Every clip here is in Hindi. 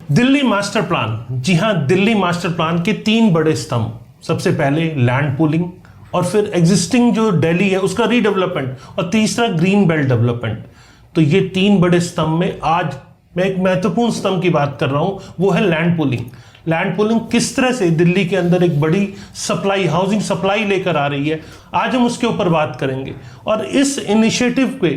दिल्ली मास्टर प्लान, जी हाँ, दिल्ली मास्टर प्लान के 3 बड़े स्तंभ। सबसे पहले लैंड पूलिंग, और फिर एग्जिस्टिंग जो दिल्ली है उसका रीडेवलपमेंट, और तीसरा ग्रीन बेल्ट डेवलपमेंट। तो ये 3 बड़े स्तंभ में आज मैं एक महत्वपूर्ण स्तंभ की बात कर रहा हूं, वो है लैंड पूलिंग। लैंड पूलिंग किस तरह से दिल्ली के अंदर एक बड़ी सप्लाई, हाउसिंग सप्लाई लेकर आ रही है, आज हम उसके ऊपर बात करेंगे। और इस इनिशिएटिव पे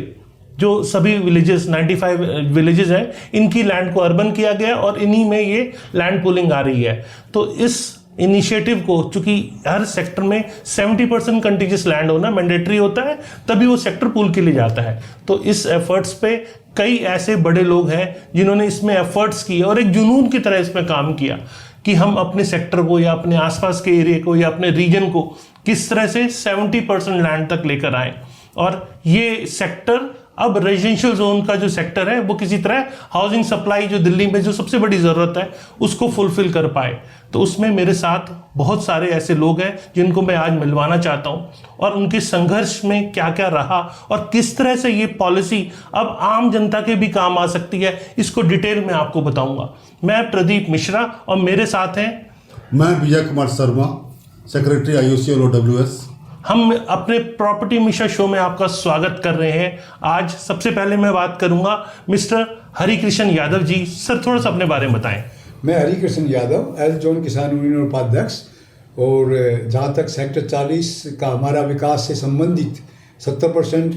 जो सभी विलेजेस, 95 विलेजेस हैं, इनकी लैंड को अर्बन किया गया और इन्हीं में ये लैंड पूलिंग आ रही है। तो इस इनिशिएटिव को, चूंकि हर सेक्टर में 70% कंटीजियस लैंड होना मैंडेटरी होता है, तभी वो सेक्टर पूल के लिए जाता है। तो इस एफर्ट्स पे कई ऐसे बड़े लोग हैं जिन्होंने इसमें एफर्ट्स किए और एक जुनून की तरह इसमें काम किया कि हम अपने सेक्टर को या अपने आसपास के एरिया को या अपने रीजन को किस तरह से 70% लैंड तक लेकर आए। और ये सेक्टर अब रेजिडेंशियल जोन का जो सेक्टर है वो किसी तरह हाउसिंग सप्लाई जो दिल्ली में जो सबसे बड़ी ज़रूरत है उसको फुलफिल कर पाए। तो उसमें मेरे साथ बहुत सारे ऐसे लोग हैं जिनको मैं आज मिलवाना चाहता हूं और उनके संघर्ष में क्या क्या रहा और किस तरह से ये पॉलिसी अब आम जनता के भी काम आ सकती है, इसको डिटेल में आपको बताऊंगा। मैं प्रदीप मिश्रा और मेरे साथ हैं मैं विजय कुमार शर्मा, सेक्रेटरी IOC और OWS। हम अपने प्रॉपर्टी मिशन शो में आपका स्वागत कर रहे हैं। आज सबसे पहले मैं बात करूंगा मिस्टर हरिकृष्ण यादव जी। सर, थोड़ा सा अपने बारे में बताएं। मैं हरिकृष्ण यादव, एल जोन किसान यूनियन उपाध्यक्ष, और जहाँ तक सेक्टर 40 का हमारा विकास से संबंधित 70%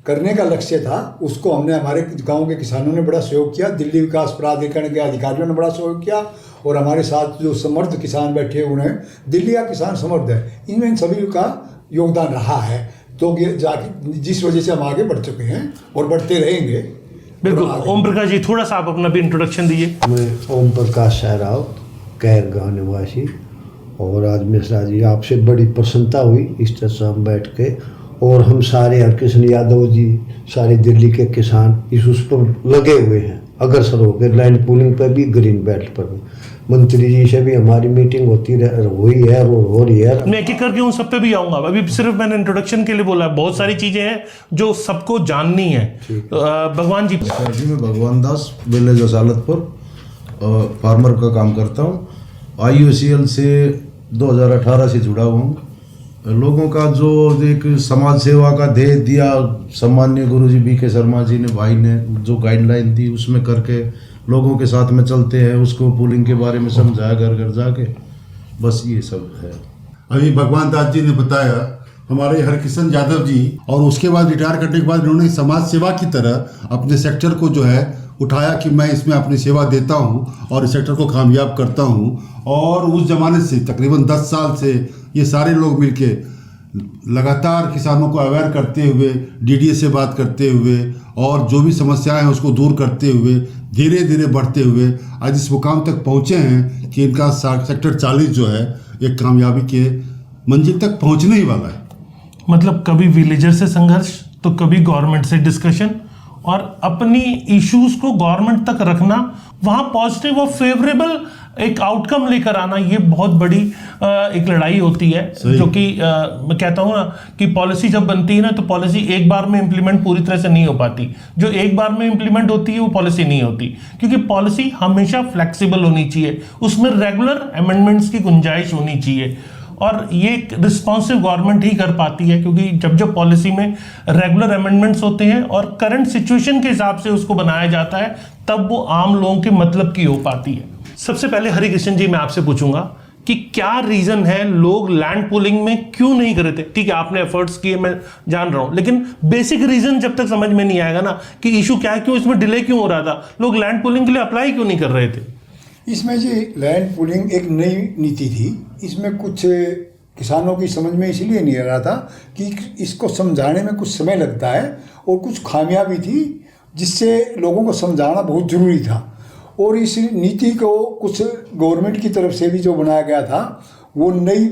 करने का लक्ष्य था, उसको हमने हमारे गांव के किसानों ने बड़ा सहयोग किया, दिल्ली विकास प्राधिकरण के अधिकारियों ने बड़ा सहयोग किया, और हमारे साथ जो समर्थ किसान बैठे हुए हैं, दिल्ली का किसान समर्थ है, इनमें सभी का योगदान रहा है। तो जाके जिस वजह से हम आगे बढ़ चुके हैं और बढ़ते रहेंगे। बिल्कुल। ओम प्रकाश जी, थोड़ा सा आप अपना भी इंट्रोडक्शन दीजिए। मैं ओम प्रकाश सहराव, कैर गाँव निवासी, और आज मिश्रा जी आपसे बड़ी प्रसन्नता हुई इस तरह से हम बैठ के, और हम सारे हरकृष्ण यादव जी, सारे दिल्ली के किसान उस पर लगे हुए हैं, अग्रसर हो गए, लैंड पूलिंग पर भी, ग्रीन बेल्ट पर भी। मंत्री जी से भी हमारी मीटिंग हुई है और हो रही है। मैं एक एक करके उन सब पे भी आऊंगा, अभी सिर्फ मैंने इंट्रोडक्शन के लिए बोला। बहुत सारी चीजें हैं जो सबको जाननी है। भगवान जी। मैं भगवान दास, विलेज असालतपुर, फार्मर का काम करता हूँ। IOCL से 2018 से जुड़ा हुआ हूँ। लोगों का जो एक समाज सेवा का ध्येय दिया सम्मान्य गुरुजी BK शर्मा जी ने, भाई ने जो गाइडलाइन दी, उसमें करके लोगों के साथ में चलते हैं, उसको पूलिंग के बारे में समझाया घर घर जाके। बस ये सब है। अभी भगवान दास जी ने बताया, हमारे हरकृष्ण यादव जी, और उसके बाद रिटायर करने के बाद इन्होंने समाज सेवा की तरह अपने सेक्टर को जो है उठाया कि मैं इसमें अपनी सेवा देता हूँ और इस सेक्टर को कामयाब करता हूँ। और उस ज़माने से तकरीबन 10 साल से ये सारे लोग मिलके लगातार किसानों को अवेयर करते हुए, DDA से बात करते हुए, और जो भी समस्याएं हैं उसको दूर करते हुए, धीरे धीरे बढ़ते हुए आज इस मुकाम तक पहुँचे हैं कि इनका सेक्टर 40 जो है एक कामयाबी के मंजिल तक पहुँचने ही वाला है। मतलब कभी विलेजर से संघर्ष तो कभी गवर्नमेंट से डिस्कशन, और अपनी इश्यूज को गवर्नमेंट तक रखना, वहां पॉजिटिव और फेवरेबल एक आउटकम लेकर आना, ये बहुत बड़ी एक लड़ाई होती है। जो कि मैं कहता हूँ ना कि पॉलिसी जब बनती है ना, तो पॉलिसी एक बार में इंप्लीमेंट पूरी तरह से नहीं हो पाती। जो एक बार में इंप्लीमेंट होती है वो पॉलिसी नहीं होती, क्योंकि पॉलिसी हमेशा फ्लेक्सिबल होनी चाहिए, उसमें रेगुलर अमेंडमेंट्स की गुंजाइश होनी चाहिए। और ये रिस्पॉन्सिव गवर्नमेंट ही कर पाती है, क्योंकि जब पॉलिसी में रेगुलर अमेंडमेंट्स होते हैं और करंट सिचुएशन के हिसाब से उसको बनाया जाता है, तब वो आम लोगों के मतलब की हो पाती है। सबसे पहले हरिकृष्ण जी, मैं आपसे पूछूंगा कि क्या रीजन है लोग लैंड पूलिंग में क्यों नहीं कर रहे थे? ठीक है, आपने एफर्ट्स किए, मैं जान रहा हूं, लेकिन बेसिक रीजन जब तक समझ में नहीं आएगा ना कि इशू क्या है, क्यों इसमें डिले क्यों हो रहा था, लोग लैंड पूलिंग के लिए अप्लाई क्यों नहीं कर रहे थे? इसमें जी लैंड पूलिंग एक नई नीति थी। इसमें कुछ किसानों की समझ में इसलिए नहीं आ रहा था कि इसको समझाने में कुछ समय लगता है, और कुछ खामियां भी थी जिससे लोगों को समझाना बहुत ज़रूरी था। और इस नीति को कुछ गवर्नमेंट की तरफ से भी जो बनाया गया था, वो नई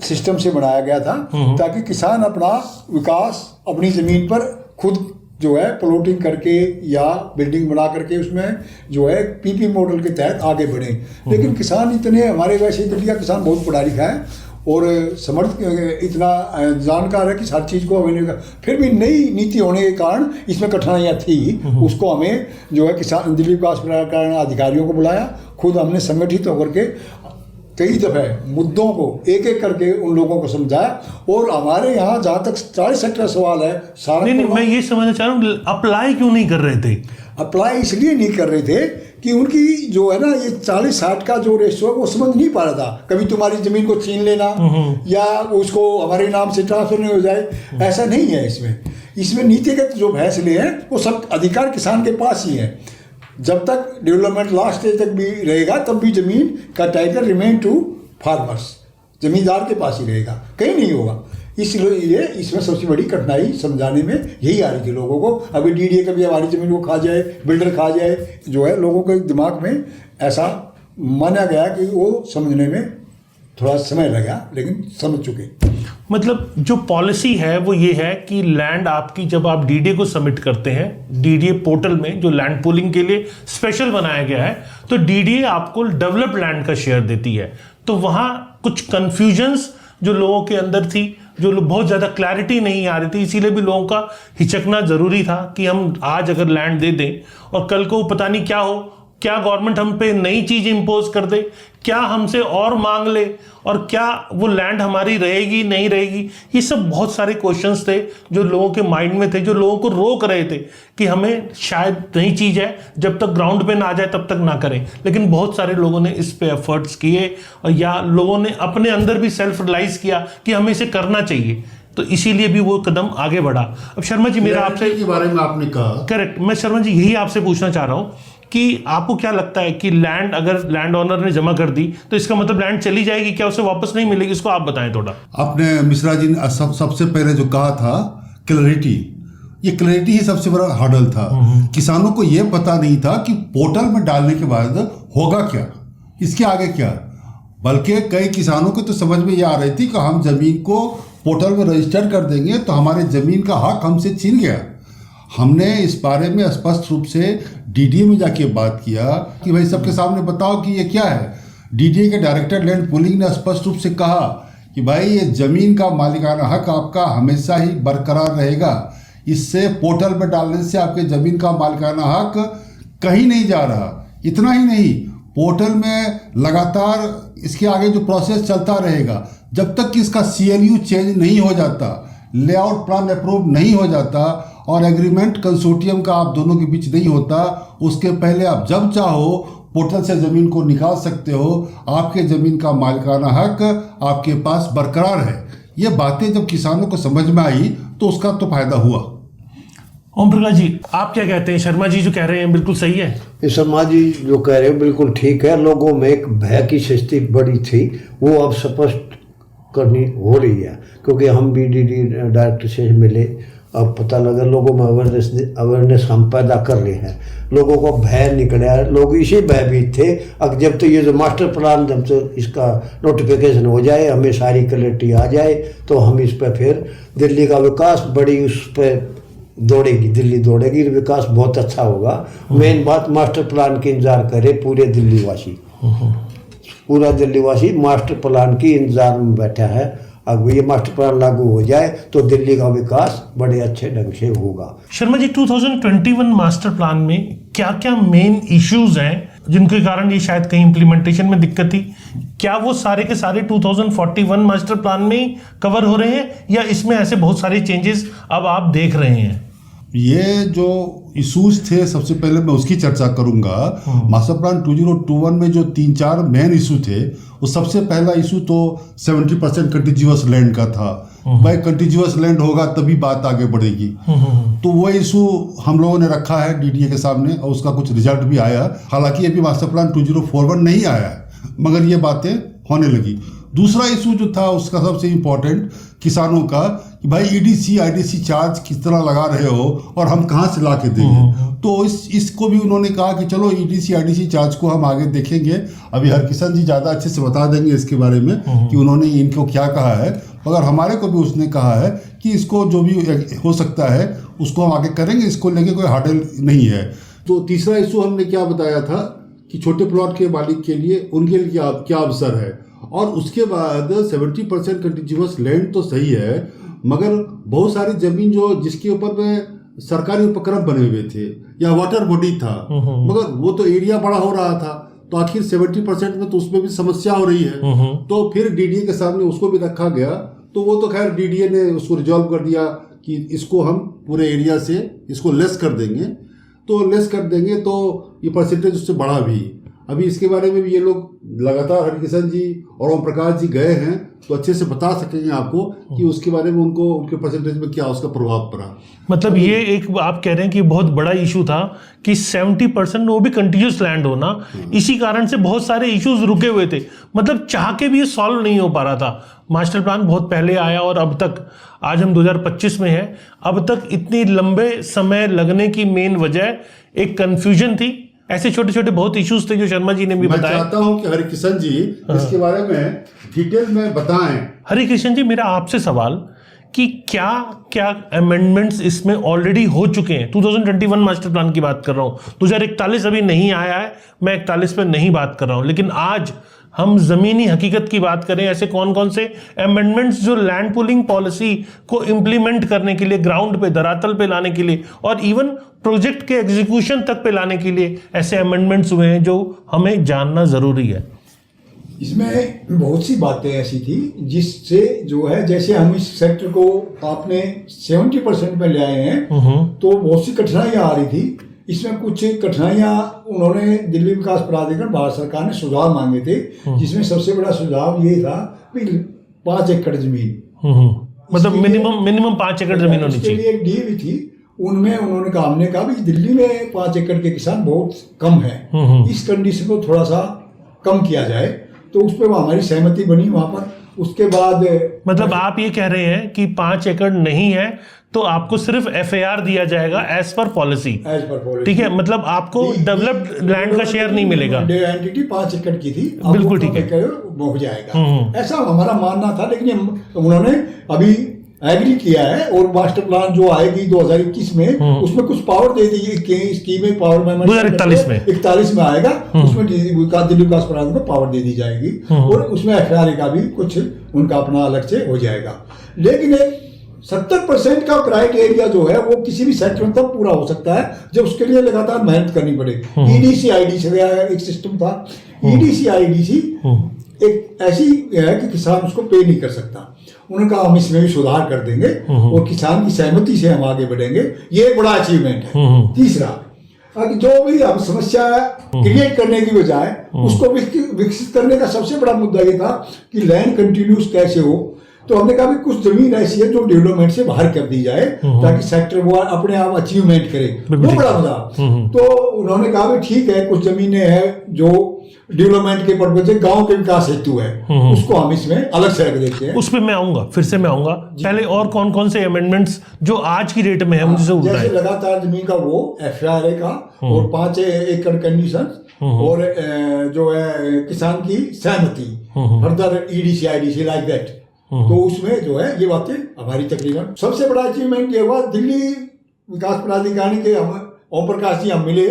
सिस्टम से बनाया गया था, ताकि किसान अपना विकास अपनी ज़मीन पर खुद जो है प्लॉटिंग करके या बिल्डिंग बना करके उसमें जो है PP मॉडल के तहत आगे बढ़े। लेकिन किसान इतने, हमारे वैसे दिल्ली का किसान बहुत पढ़ा लिखा है, और समर्थ इतना जानकार है कि हर चीज़ को हमें, फिर भी नई नीति होने के कारण इसमें कठिनाइयाँ थी। उसको हमें जो है किसान दिल्ली विकास प्राधिकरण अधिकारियों को बुलाया, खुद हमने संगठित होकर के कई दफ़े मुद्दों को एक एक करके उन लोगों को समझाया। और हमारे यहाँ जहाँ तक 40 सेक्टर सवाल है सारा, नहीं, मैं ये समझना चाह रहा हूँ अप्लाई क्यों नहीं कर रहे थे? अप्लाई इसलिए नहीं कर रहे थे कि उनकी जो है ना ये 40-60 का जो रेशो है वो समझ नहीं पा रहा था। कभी तुम्हारी ज़मीन को छीन लेना या उसको हमारे नाम से ट्रांसफर नहीं हो जाए, ऐसा नहीं है। इसमें नीतिगत जो फैसले हैं वो सब अधिकार किसान के पास ही है। जब तक डेवलपमेंट लास्ट स्टेज तक भी रहेगा तब भी ज़मीन का टाइटल रिमेन टू फार्मर्स, ज़मींदार के पास ही रहेगा, कहीं नहीं होगा। इसलिए इसमें सबसे बड़ी कठिनाई समझाने में यही आ रही थी लोगों को। अभी डीडीए कभी हमारी ज़मीन को खा जाए, बिल्डर खा जाए, जो है लोगों के दिमाग में ऐसा माना गया कि वो समझने में थोड़ा समय लगा, लेकिन समझ चुके। मतलब जो पॉलिसी है वो ये है कि लैंड आपकी जब आप डीडीए को सबमिट करते हैं, डीडीए पोर्टल में जो लैंड पूलिंग के लिए स्पेशल बनाया गया है, तो डीडीए आपको डेवलप्ड लैंड का शेयर देती है। तो वहाँ कुछ कन्फ्यूजन्स जो लोगों के अंदर थी, जो बहुत ज़्यादा क्लैरिटी नहीं आ रही थी, इसीलिए भी लोगों का हिचकना ज़रूरी था कि हम आज अगर लैंड दे दें और कल को पता नहीं क्या हो, क्या गवर्नमेंट हम पे नई चीज़ इम्पोज कर दे, क्या हमसे और मांग ले, और क्या वो लैंड हमारी रहेगी नहीं रहेगी। ये सब बहुत सारे क्वेश्चंस थे जो लोगों के माइंड में थे, जो लोगों को रोक रहे थे कि हमें शायद नई चीज़ है, जब तक ग्राउंड पे ना आ जाए तब तक ना करें। लेकिन बहुत सारे लोगों ने इस पे एफर्ट्स किए, और या लोगों ने अपने अंदर भी सेल्फ रियलाइज किया कि हमें इसे करना चाहिए, तो इसीलिए भी वो कदम आगे बढ़ा। अब शर्मा जी, मेरा आपसे के बारे में आपने कहा, करेक्ट, मैं शर्मा जी यही आपसे पूछना चाह रहा हूँ कि आपको क्या लगता है कि लैंड अगर लैंड ओनर ने जमा कर दी तो इसका मतलब लैंड चली जाएगी, क्या उसे वापस नहीं मिलेगी? इसको आप बताएं थोड़ा। आपने मिश्रा जी ने सबसे पहले जो कहा था क्लैरिटी, ये क्लैरिटी ही सबसे बड़ा हर्डल था। किसानों को ये पता नहीं था कि पोर्टल में डालने के बाद होगा क्या, इसके आगे क्या। बल्कि कई किसानों को तो समझ में ये आ रही थी कि हम जमीन को पोर्टल में रजिस्टर कर देंगे तो हमारे जमीन का हक हमसे छीन गया। हमने इस बारे में स्पष्ट रूप से डीडीए में जाके बात किया कि भाई सबके सामने बताओ कि ये क्या है। डीडीए के डायरेक्टर लैंड पूलिंग ने स्पष्ट रूप से कहा कि भाई ये ज़मीन का मालिकाना हक आपका हमेशा ही बरकरार रहेगा, इससे पोर्टल में डालने से आपके ज़मीन का मालिकाना हक कहीं नहीं जा रहा। इतना ही नहीं, पोर्टल में लगातार इसके आगे जो प्रोसेस चलता रहेगा जब तक कि इसका CLU चेंज नहीं हो जाता, लेआउट प्लान अप्रूव नहीं हो जाता और एग्रीमेंट कंसोर्टियम का आप दोनों के बीच नहीं होता, उसके पहले आप जब चाहो पोर्टल से ज़मीन को निकाल सकते हो। आपके ज़मीन का मालिकाना हक आपके पास बरकरार है। ये बातें जब किसानों को समझ में आई तो उसका तो फायदा हुआ। ओम प्रकाश जी, आप क्या कहते हैं? शर्मा जी जो कह रहे हैं बिल्कुल सही है? शर्मा जी जो कह रहे हैं बिल्कुल ठीक है। लोगों में एक भय की स्थिति बड़ी थी, वो अब स्पष्ट करनी हो रही है, क्योंकि हम भी डीडी डायरेक्टर से मिले, अब पता लगा लोगों में अवेयरनेस हम पैदा कर रहे हैं। लोगों को भय निकला, लोग इसी भयभीत थे। अब जब तो ये जो मास्टर प्लान जब तो इसका नोटिफिकेशन हो जाए, हमें सारी क्लैरिटी आ जाए, तो हम इस पर फिर दिल्ली का विकास बड़ी उस पर दौड़ेगी, दिल्ली दौड़ेगी, विकास बहुत अच्छा होगा। मेन बात मास्टर प्लान की इंतजार करे पूरे दिल्ली वासी, पूरा दिल्ली वासी मास्टर प्लान की इंतजार में बैठा है। अब ये मास्टर प्लान लागू हो जाए तो दिल्ली का विकास बड़े अच्छे ढंग से होगा। शर्मा जी, 2021 मास्टर प्लान में क्या क्या मेन इश्यूज हैं जिनके कारण ये शायद कहीं इम्प्लीमेंटेशन में दिक्कत थी? क्या वो सारे के सारे 2041 मास्टर प्लान में ही कवर हो रहे हैं, या इसमें ऐसे बहुत सारे चेंजेस अब आप देख रहे हैं? ये जो इशूज थे, सबसे पहले मैं उसकी चर्चा करूंगा। मास्टर प्लान 2021 में जो 3-4 मेन इशू थे, वो सबसे पहला इशू तो 70% कंटिन्यूअस लैंड का था। भाई कंटिन्यूअस लैंड होगा तभी बात आगे बढ़ेगी। तो वो इशू हम लोगों ने रखा है डीडीए के सामने और उसका कुछ रिजल्ट भी आया। हालांकि अभी मास्टर प्लान 2041 नहीं आया है, मगर ये बातें होने लगी। दूसरा इशू जो था उसका सबसे इम्पोर्टेंट किसानों का कि भाई EDC IDC चार्ज किस तरह लगा रहे हो और हम कहाँ से ला के देंगे। तो इसको भी उन्होंने कहा कि चलो EDC IDC चार्ज को हम आगे देखेंगे। अभी हरकिशन जी ज़्यादा अच्छे से बता देंगे इसके बारे में कि उन्होंने इनको क्या कहा है, मगर हमारे को भी उसने कहा है कि इसको जो भी हो सकता है उसको हम आगे करेंगे, इसको लेके कोई हर्डल नहीं है। तो तीसरा इशू हमने क्या बताया था कि छोटे प्लॉट के मालिक के लिए उनके लिए क्या अवसर है, और उसके बाद 70% कंटिन्यूअस लैंड तो सही है, मगर बहुत सारी जमीन जो जिसके ऊपर में सरकारी उपक्रम बने हुए थे या वाटर बॉडी था, मगर वो तो एरिया बड़ा हो रहा था, तो आखिर 70% में तो उसमें भी समस्या हो रही है। तो फिर डीडीए के सामने उसको भी रखा गया, तो वो तो खैर डीडीए ने उसको रिजॉल्व कर दिया कि इसको हम पूरे एरिया से इसको लेस कर देंगे, तो लेस कर देंगे तो ये परसेंटेज उससे बढ़ा भी। अभी इसके बारे में भी ये लोग लगातार हरिकिशन जी और ओम प्रकाश जी गए हैं, तो अच्छे से बता सकेंगे आपको कि उसके बारे में उनको उनके परसेंटेज में क्या उसका प्रभाव पड़ा। मतलब ये एक आप कह रहे हैं कि बहुत बड़ा इशू था कि 70% वो भी कंटिन्यूस लैंड होना, इसी कारण से बहुत सारे इश्यूज रुके हुए थे। मतलब चाह के भी ये सॉल्व नहीं हो पा रहा था। मास्टर प्लान बहुत पहले आया और अब तक, आज हम 2025 में हैं, अब तक इतनी लंबे समय लगने की मेन वजह एक कंफ्यूजन थी। ऐसे छोटे छोटे बहुत इश्यूज थे जो शर्मा जी ने भी मैं बताया। चाहता हूं कि हरिकिशन जी इसके बारे में डिटेल में बताएं। हरिकृष्ण जी, मेरा आपसे सवाल कि क्या क्या अमेंडमेंट्स इसमें ऑलरेडी हो चुके हैं? 2021 मास्टर प्लान की बात कर रहा हूं, 2041 अभी नहीं आया है, मैं 41 पे नहीं बात कर रहा हूं, लेकिन आज हम जमीनी हकीकत की बात करें, ऐसे कौन कौन से अमेंडमेंट्स जो लैंड पूलिंग पॉलिसी को इंप्लीमेंट करने के लिए, ग्राउंड पे, धरातल पे लाने के लिए और इवन प्रोजेक्ट के एग्जीक्यूशन तक पे लाने के लिए ऐसे अमेंडमेंट्स हुए हैं जो हमें जानना जरूरी है? इसमें बहुत सी बातें ऐसी थी जिससे जो है, जैसे हम इस सेक्टर को आपने 70% में ले आए हैं, तो बहुत सी कठिनाइयां आ रही थी। इसमें कुछ कठिनाइयां उन्होंने दिल्ली विकास प्राधिकरण, भारत सरकार ने सुझाव मांगे थे, जिसमें सबसे बड़ा सुझाव ये था कि 5 एकड़ जमीन, मतलब मिनिमम 5 एकड़ जमीन होनी चाहिए। इसके लिए एक डीए भी थी, उनमें उन्होंने कहा, हमने कहा भी दिल्ली में 5 एकड़ के किसान बहुत कम है, इस कंडीशन को थोड़ा सा कम किया जाए, तो उस पर हमारी सहमति बनी वहां पर। उसके बाद मतलब आप ये कह रहे हैं कि 5 एकड़ नहीं है तो आपको सिर्फ एफएआर दिया जाएगा एज पर पॉलिसी, ठीक है? मतलब आपको डेवलप्ड लैंड का शेयर नहीं मिलेगा। एंटिटी 5 एकड़ की थी, बिल्कुल ठीक है, हो जाएगा, ऐसा हमारा मानना था। लेकिन उन्होंने अभी एग्री किया है और मास्टर प्लान जो आएगी 2021 में, उसमें कुछ पावर दे दी, स्कीमें पावर में 2041 में आएगा, उसमें दिल्ली विकास प्राधिकरण को पावर दे दी जाएगी और उसमें एफआरए का भी कुछ उनका अपना अलग से हो जाएगा। लेकिन 70% का क्राइटेरिया जो है वो किसी भी सेक्टर में तब पूरा हो सकता है जब उसके लिए लगातार मेहनत करनी पड़े। ईडीसी आईडीसी एक सिस्टम था, ईडीसी आईडीसी एक ऐसी है कि किसान उसको पे नहीं कर सकता। उन्होंने कहा हम इसमें भी सुधार कर देंगे और किसान की सहमति से हम आगे बढ़ेंगे, ये बड़ा अचीवमेंट है। तीसरा, जो भी अब समस्या क्रिएट करने की बजाय उसको विकसित करने का सबसे बड़ा मुद्दा ये था कि लैंड कंटिन्यूस कैसे हो। तो हमने कहा भी कुछ जमीन ऐसी है जो डेवलपमेंट से बाहर कर दी जाए ताकि सेक्टर वो अपने आप अचीवमेंट करे, वो बड़ा मुद्दा। तो उन्होंने कहा भी ठीक है, कुछ जमीनें हैं जो डेवलपमेंट के पर्पज से गांव के विकास हेतु है, उसको हम इसमें अलग से रख देते हैं। उस पे मैं आऊंगा, फिर से मैं आऊंगा। पहले और कौन कौन से अमेंडमेंट्स जो आज की डेट में है मुझे जैसे लगातार जमीन का वो एफआरए का और 5 एकड़ कंडीशन और जो है किसान की सहमति, further EDC IDC like that, तो उसमें जो है ये बातें हमारी तकरीबन सबसे बड़ा अचीवमेंट ये हुआ। दिल्ली विकास प्राधिकरण के हम ओम प्रकाश जी हम मिले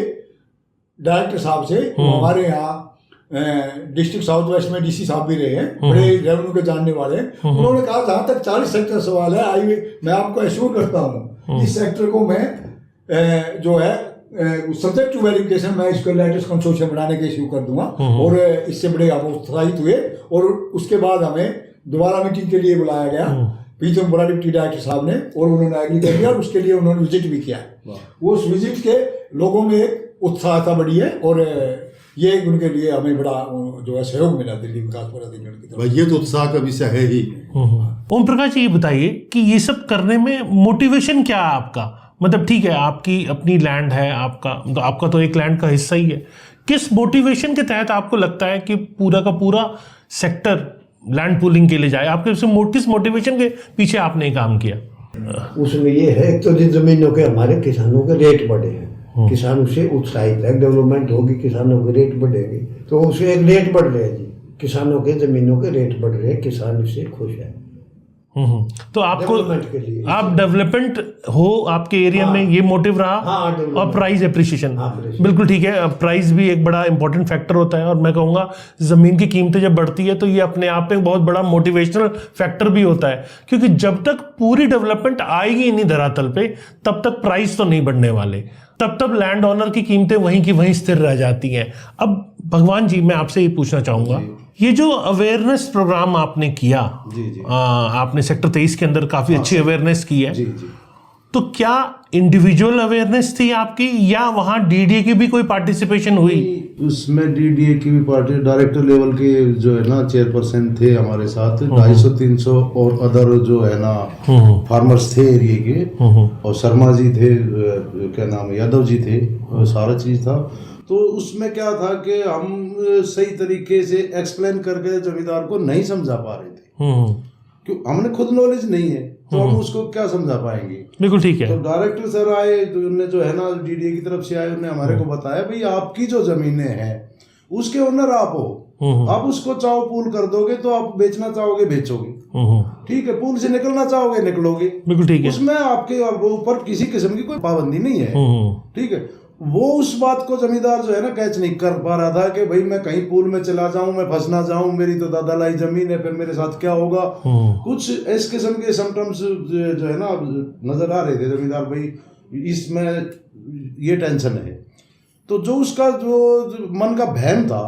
डायरेक्टर साहब से, हमारे यहाँ डिस्ट्रिक्ट साउथ वेस्ट में डीसी साहब भी रहे हैं, बड़े रेवेन्यू के जानने वाले हैं। उन्होंने कहा जहाँ तक 40 सेक्टर सवाल है, आइए मैं आपको एश्योर करता हूँ इस सेक्टर को मैं जो है सब्जेक्ट टू वेरिफिकेशन मैं इसको लेटेस्ट कंसोर्शियम बनाने के इश्यू कर दूंगा। और इससे बड़े आप उत्साहित हुए और उसके बाद हमें दोबारा मीटिंग के लिए बुलाया गया पीतमपुरा डिप्टी डायरेक्टर साहब ने, और उन्होंने एग्री कर दिया और उसके लिए उन्होंने विजिट भी किया। उस विजिट के लोगों में एक उत्साहता बढ़ी है और ये उनके लिए हमें बड़ा जो है सहयोग मिला दिल्ली विकास प्राधिकरण की तरफ। ये तो उत्साह का विषय है ही। ओम प्रकाश जी, ये बताइए कि ये सब करने में मोटिवेशन क्या है आपका? मतलब ठीक है, आपकी अपनी लैंड है, आपका तो एक लैंड का हिस्सा ही है। किस मोटिवेशन के तहत आपको लगता है कि पूरा का पूरा सेक्टर लैंड पूलिंग के लिए जाए? आपके किस मोटिवेशन के पीछे आपने काम किया? उसमें ये है, एक तो जिन जमीनों के हमारे किसानों के रेट बढ़े हैं, किसान उससे उत्साहित है, डेवलपमेंट होगी, किसानों के रेट बढ़ेंगे, तो उससे एक रेट बढ़ रहे हैं जी, किसानों के जमीनों के रेट बढ़ रहे हैं, किसान इससे खुश है। तो आपको Development के लिए। आप डेवलपमेंट हो आपके एरिया में, ये मोटिव रहा। हाँ, development। और प्राइस एप्रिसिएशन, appreciation। बिल्कुल ठीक है। प्राइस भी एक बड़ा इंपॉर्टेंट फैक्टर होता है, और मैं कहूँगा ज़मीन की कीमतें जब बढ़ती है तो ये अपने आप में बहुत बड़ा मोटिवेशनल फैक्टर भी होता है, क्योंकि जब तक पूरी डेवलपमेंट आएगी नहीं धरातल पे, तब तक प्राइस तो नहीं बढ़ने वाले, तब लैंड ओनर की कीमतें वहीं की वहीं स्थिर रह जाती हैं। अब भगवान जी, मैं आपसे ये पूछना चाहूँगा, ये जो अवेयरनेस प्रोग्राम आपने किया, आपने सेक्टर 23 के अंदर काफ़ी अच्छी अवेयरनेस की है, तो क्या इंडिविजुअल अवेयरनेस थी आपकी, या वहाँ डीडीए की भी कोई पार्टिसिपेशन हुई? उसमें डीडीए की भी पार्टी, डायरेक्टर लेवल के जो है ना चेयरपर्सन थे हमारे साथ, 250-300 और अदर जो है ना फार्मर्स थे एरिया के, और शर्मा जी थे, क्या नाम है, यादव जी थे, सारा चीज था। तो उसमें क्या था कि हम सही तरीके से एक्सप्लेन करके जमींदार को नहीं समझा पा रहे थे, क्यों हमने खुद नॉलेज नहीं है, तो हम उसको क्या समझा पाएंगे। बिल्कुल ठीक है। तो डायरेक्टर सर आए, तो उन्होंने जो है ना डीडीए की तरफ से आए, उन्होंने हमारे को बताया भाई आपकी जो जमीनें हैं उसके ओनर आप हो, आप उसको चाहो पूल कर दोगे तो आप बेचना चाहोगे बेचोगे, ठीक है, पूल से निकलना चाहोगे निकलोगे, बिल्कुल ठीक है, उसमें आपके ऊपर किसी किस्म की कोई पाबंदी नहीं है, ठीक है। वो उस बात को जमींदार जो है ना कैच नहीं कर पा रहा था कि भाई मैं कहीं पूल में चला जाऊं, मैं फंस ना जाऊं, मेरी तो दादा लाई जमीन है, फिर मेरे साथ क्या होगा। कुछ इस किस्म के सिम्टम्स जो है ना नजर आ रहे थे जमींदार भाई, इसमें ये टेंशन है। तो जो उसका जो मन का बहम था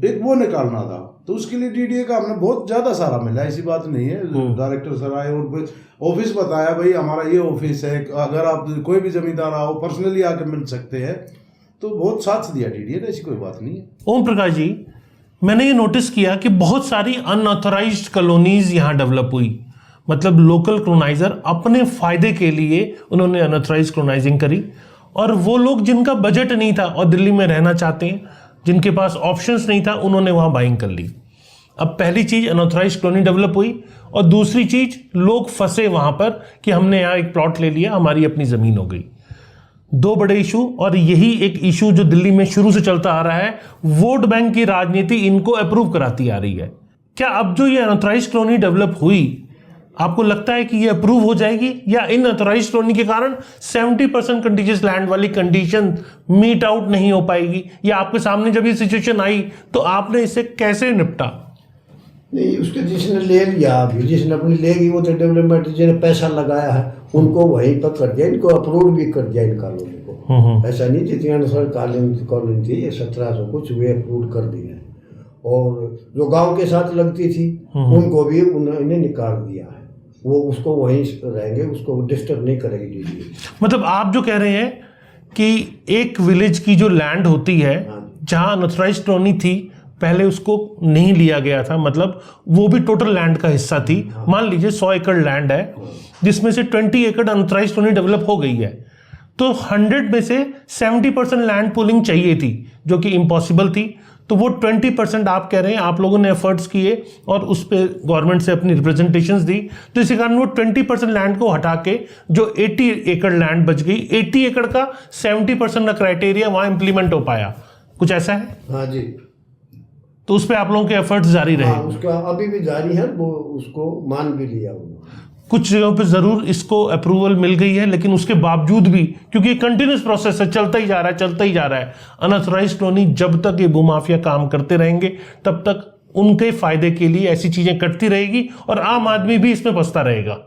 एक वो निकालना था, तो उसके लिए डीडीए का हमने बहुत ज्यादा सारा मिला, ऐसी बात नहीं है। डायरेक्टर सर आए और ऑफिस बताया भाई हमारा ये ऑफिस है, अगर आप कोई भी जमींदार आओ पर्सनली आके मिल सकते हैं, तो बहुत साथ दिया डीडीए ने, ऐसी कोई बात नहीं है। ओम प्रकाश जी, मैंने ये नोटिस किया कि बहुत सारी अनऑथराइज्ड कॉलोनीज यहाँ डेवलप हुई, मतलब लोकल कॉलोनाइजर अपने फायदे के लिए उन्होंने अनऑथराइज्ड कॉलोनाइजिंग करी, और वो लोग जिनका बजट नहीं था और दिल्ली में रहना चाहते हैं, जिनके पास ऑप्शंस नहीं था, उन्होंने वहाँ बाइंग कर ली। अब पहली चीज़ अनऑथराइज्ड कॉलोनी डेवलप हुई, और दूसरी चीज़ लोग फंसे वहाँ पर कि हमने यहाँ एक प्लॉट ले लिया, हमारी अपनी ज़मीन हो गई। दो बड़े इशू, और यही एक इशू जो दिल्ली में शुरू से चलता आ रहा है, वोट बैंक की राजनीति इनको अप्रूव कराती आ रही है। क्या अब जो ये अनऑथराइज्ड कॉलोनी डेवलप हुई, आपको लगता है कि ये अप्रूव हो जाएगी, या इन अथोराइज्ड कॉलोनी के कारण 70% कंटीजियस लैंड वाली कंडीशन मीट आउट नहीं हो पाएगी, या आपके सामने जब ये सिचुएशन आई तो आपने इससे कैसे निपटा? नहीं, उसके जिसने ले लिया, अभी जिसने अपनी लेगी वो तो डेवलपमेंट जिसने पैसा लगाया है उनको वहीं पर कर दिया, इनको अप्रूव भी कर दिया इन कॉलोनी को। ऐसा नहीं जितनी अनुसार कॉलोनी थी ये 1700 कुछ वे अप्रूव कर दिए, और जो गांव के साथ लगती थी उनको भी उन्होंने निकाल दिया है, वो उसको वहीं रहेंगे, उसको डिस्टर्ब नहीं करेगी डीडीए। मतलब आप जो कह रहे हैं कि एक विलेज की जो लैंड होती है जहां अनऑथराइज्ड कॉलोनी थी, पहले उसको नहीं लिया गया था, मतलब वो भी टोटल लैंड का हिस्सा थी। मान लीजिए 100 एकड़ लैंड है, जिसमें से 20 एकड़ अनऑथराइज्ड कॉलोनी डेवलप हो गई है, तो 100 में से 70% लैंड पूलिंग चाहिए थी, जो कि इम्पॉसिबल थी। तो वो 20% आप कह रहे हैं आप लोगों ने एफर्ट्स किए और उस पर गवर्नमेंट से अपनी रिप्रेजेंटेशंस दी, तो इसी कारण वो 20% लैंड को हटा के जो 80 एकड़ लैंड बच गई, 80 एकड़ का 70% का क्राइटेरिया वहाँ इंप्लीमेंट हो पाया, कुछ ऐसा है? हाँ जी। तो उस पर आप लोगों के एफर्ट्स जारी रहे? हाँ, उसका अभी भी जारी है, वो उसको मान भी लिया उन्होंने। कुछ जगहों पे ज़रूर इसको अप्रूवल मिल गई है, लेकिन उसके बावजूद भी, क्योंकि कंटिन्यूस प्रोसेस है, चलता ही जा रहा है, चलता ही जा रहा है। अनऑथराइज्ड कॉलोनी जब तक ये भूमाफिया काम करते रहेंगे, तब तक उनके फायदे के लिए ऐसी चीज़ें कटती रहेगी, और आम आदमी भी इसमें फंसता रहेगा।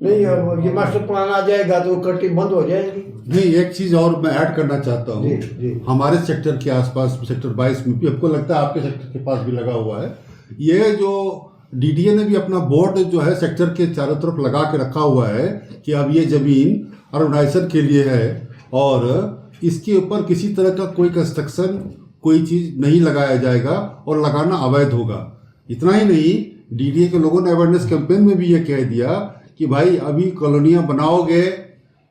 नहीं, अब ये मास्टर प्लान आ जाएगा तो कट्टी बंद हो जाएगी। नहीं, एक चीज़ और मैं ऐड करना चाहता हूँ, हमारे सेक्टर के आसपास सेक्टर 22 में भी, आपको लगता है आपके सेक्टर के पास भी लगा हुआ है, ये जो डीडीए ने भी अपना बोर्ड जो है सेक्टर के चारों तरफ लगा के रखा हुआ है कि अब ये जमीन अर्बनाइजेशन के लिए है, और इसके ऊपर किसी तरह का कोई कंस्ट्रक्शन कोई चीज़ नहीं लगाया जाएगा, और लगाना अवैध होगा। इतना ही नहीं, डीडीए के लोगों ने अवेयरनेस कैंपेन में भी ये कह दिया कि भाई अभी कॉलोनियाँ बनाओगे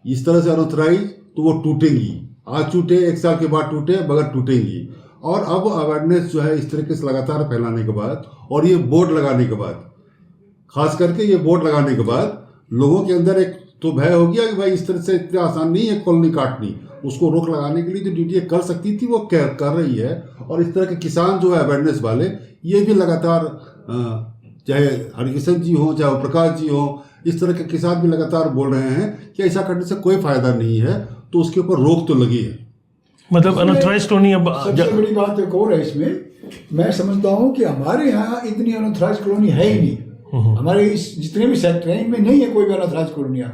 इस तरह से अनऑथराइज तो वो टूटेंगी, आज टूटे 1 साल के बाद टूटे, मगर टूटेंगी। और अब अवेयरनेस जो है इस तरीके से लगातार फैलाने के बाद, और ये बोर्ड लगाने के बाद, खास करके ये बोर्ड लगाने के बाद, लोगों के अंदर एक तो भय हो गया कि भाई इस तरह से इतना आसान नहीं है कॉलोनी काटनी। उसको रोक लगाने के लिए जो डीडीए कर सकती थी वो कर रही है, और इस तरह के किसान जो है अवेयरनेस वाले, ये भी लगातार चाहे हरिकिशन जी हों, चाहे प्रकाश जी हों, इस तरह के किसान भी लगातार बोल रहे हैं कि ऐसा करने से कोई फायदा नहीं है, तो उसके ऊपर रोक तो लगी है। मतलब अनऑथराइज्ड कॉलोनी अब सबसे बड़ी बात एक और है इसमें, मैं समझता हूँ कि हमारे यहाँ इतनी अनऑथराइज्ड कॉलोनी है ही नहीं। हमारे इस जितने भी सेक्टर हैं इनमें नहीं है कोई भी अनऑथराइज्ड कॉलोनियाँ।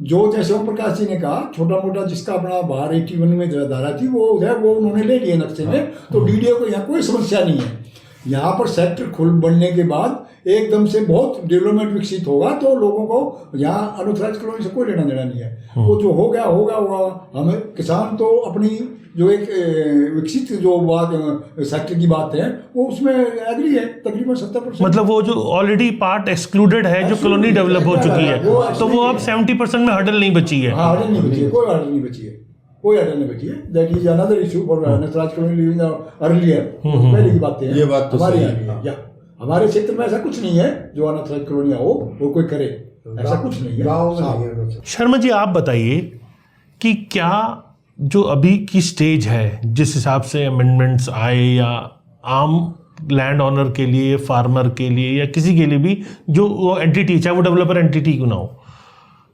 जो जैसे ओम प्रकाश जी ने कहा, छोटा मोटा जिसका अपना बाहर 81 में धारा थी वो उधर वो उन्होंने ले लिए नक्शे में, तो डीडीए को यहाँ कोई समस्या नहीं है। यहाँ पर सेक्टर खुल बनने के बाद एकदम से बहुत डेवलपमेंट विकसित होगा, तो लोगों को यहाँ अनऑथराइज्ड कॉलोनी से कोई लेना देना नहीं है। वो जो हो गया होगा। हमें किसान तो अपनी जो एक विकसित जो बात सेक्टर की बात है वो उसमें एग्री है तकरीबन 70%। मतलब वो जो ऑलरेडी पार्ट एक्सक्लूडेड है, जो कॉलोनी डेवलप हो चुकी है, तो वो अब 70% में हर्डल नहीं बची है। हाँ, हर्डल नहीं बची है, कोई हर्डल नहीं बची है, कोई हर्डल नहीं बची है। That is another issue for unauthorised colony living earlier. पहले की बातें हैं, ये बात तो हमारे सही यहाँ है। या हमारे क्षेत्र में ऐसा कुछ नहीं है जो अनऑथराइज्ड कॉलोनियाँ हो वो कोई करे, ऐसा कुछ नहीं है गाँव में नहीं है। शर्मा जी, आप बताइए कि क्या जो अभी की स्टेज है, जिस हिसाब से अमेंडमेंट्स आए, या आम लैंड ऑनर के लिए, फार्मर के लिए, या किसी के लिए भी जो वो एंटिटी, चाहे वो डेवलपर एंटिटी क्यों ना हो,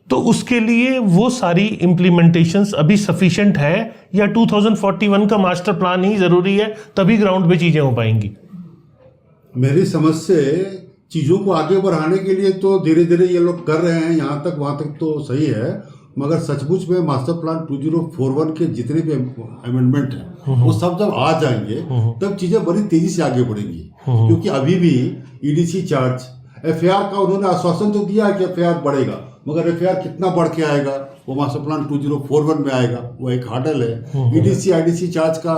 तो उसके लिए वो सारी इम्प्लीमेंटेशंस अभी सफिशिएंट है, या 2041 का मास्टर प्लान ही ज़रूरी है, तभी ग्राउंड पे चीज़ें हो पाएंगी? मेरी समझ से चीज़ों को आगे बढ़ाने के लिए तो धीरे धीरे ये लोग कर रहे हैं, यहाँ तक वहाँ तक तो सही है, मगर सचमुच में मास्टर प्लान 2041 के जितने भी अमेंडमेंट हैं वो सब जब आ जाएंगे तब चीज़ें बड़ी तेज़ी से आगे बढ़ेंगी। क्योंकि अभी भी ईडीसी चार्ज, एफआईआर का उन्होंने आश्वासन तो दिया है कि एफआईआर बढ़ेगा, मगर एफआईआर कितना बढ़ के आएगा वो मास्टर प्लान 2041 में आएगा, वो एक हर्डल है। ईडीसी आईडीसी चार्ज का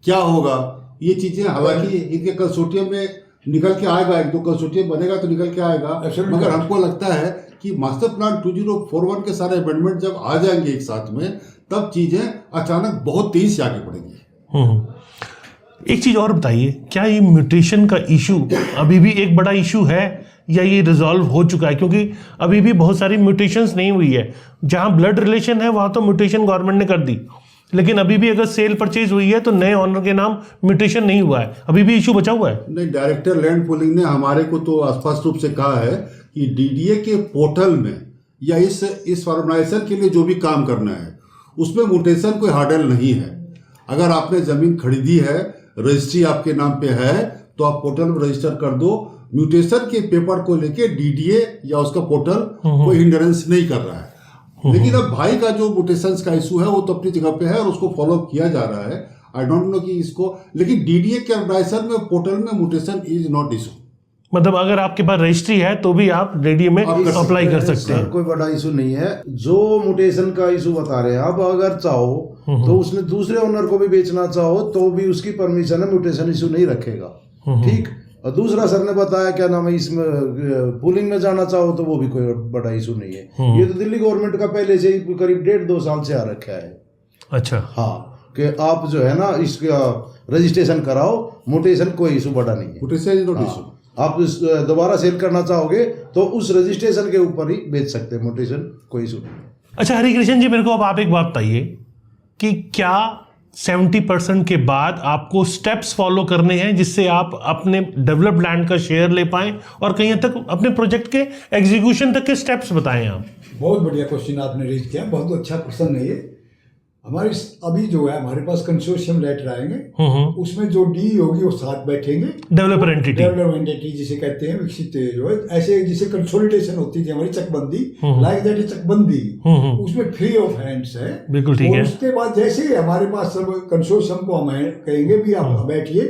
क्या होगा, ये चीज़ें हालांकि इनके कंसोर्टियम में निकल के आएगा, एक दो कंसोर्टियम बनेगा तो निकल के आएगा, मगर हमको लगता है कि मास्टर प्लान 2041 के सारे अमेंडमेंट जब आ जाएंगे एक साथ में, तब चीज़ें अचानक बहुत तेजी से आगे बढ़ेंगी। एक चीज़ और बताइए, क्या ये म्यूटेशन का इशू अभी भी एक बड़ा इशू है, या ये रिजॉल्व हो चुका है? क्योंकि अभी भी बहुत सारी म्यूटेशंस नहीं हुई है। जहाँ ब्लड रिलेशन है वहाँ तो म्यूटेशन गवर्नमेंट ने कर दी, लेकिन अभी भी अगर सेल परचेज हुई है तो नए ऑनर के नाम म्यूटेशन नहीं हुआ है, अभी भी इशू बचा हुआ है। नहीं, डायरेक्टर लैंड पूलिंग ने हमारे को तो स्पष्ट रूप से कहा है कि डीडीए के पोर्टल में या इस फॉर्मलाइजेशन के लिए जो भी काम करना है उसमें म्यूटेशन कोई हर्डल नहीं है। अगर आपने ज़मीन खरीदी है, रजिस्ट्री आपके नाम पे है, तो आप पोर्टल में रजिस्टर कर दो। म्यूटेशन के पेपर को लेके डीडीए या उसका पोर्टल कोई हिंडरेंस नहीं कर रहा है। लेकिन अब भाई का जो म्यूटेशंस का इशू है वो तो अपनी जगह पे है और उसको फॉलो किया जा रहा है। आई डोंट नो कि इसको, लेकिन डीडीए के ऑर्गेनाइजेशन में पोर्टल में म्यूटेशन इज नॉट इशू। मतलब अगर आपके पास रजिस्ट्री है तो भी आप डीडीए में अप्लाई कर सकते हैं। कोई बड़ा इशू नहीं है। जो म्यूटेशन का इशू बता रहे हैं आप, अगर चाहो तो उसमें दूसरे ओनर को भी बेचना चाहो तो भी उसकी परमिशन है, म्यूटेशन इशू नहीं रखेगा। ठीक। और दूसरा सर ने बताया क्या नाम है, इसमें पूलिंग में जाना चाहो तो वो भी कोई बड़ा इशू नहीं है। ये तो दिल्ली गवर्नमेंट का पहले से ही करीब 1.5-2 साल से आ रखा है। अच्छा। हाँ, कि आप जो है ना इसका रजिस्ट्रेशन कराओ, म्यूटेशन कोई इशू बड़ा नहीं है। Mutation is not issue. आप दोबारा सेल करना चाहोगे तो उस रजिस्ट्रेशन के ऊपर ही बेच सकते हैं, म्यूटेशन कोई इशू नहीं। अच्छा हरिकृष्ण जी, मेरे को अब आप एक बात बताइए कि क्या 70% के बाद आपको स्टेप्स फॉलो करने हैं जिससे आप अपने डेवलप्ड लैंड का शेयर ले पाएं और कहीं तक अपने प्रोजेक्ट के एग्जीक्यूशन तक के स्टेप्स बताएं आप? बहुत बढ़िया क्वेश्चन आपने रेज किया, बहुत अच्छा प्रश्न है ये। हमारे अभी जो है हमारे पास कंसोर्शियम लेटर आएंगे, उसमें जो डी होगी वो साथ बैठेंगे, डेवलपर एंटिटी जिसे कहते हैं, विकसित जो है ऐसे जिसे कंसोलिडेशन होती थी हमारी चकबंदी, लाइक दैट चकबंदी, उसमें फ्री ऑफ हैंड्स है। बिल्कुल ठीक है। उसके बाद जैसे हमारे पास सब कंसोर्शियम को हम कहेंगे भी आप बैठिए,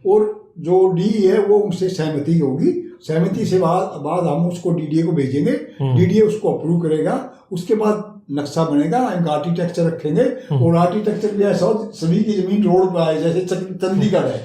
और जो डी है वो उनसे सहमति होगी, सहमति से बाद हम उसको डीडीए को भेजेंगे, डीडीए उसको अप्रूव करेगा, उसके बाद नक्शा बनेगा, हम आर्किटेक्चर रखेंगे, और आर्किटेक्चर भी ऐसा हो सभी की जमीन रोड पर आए, जैसे चंडीगढ़ है,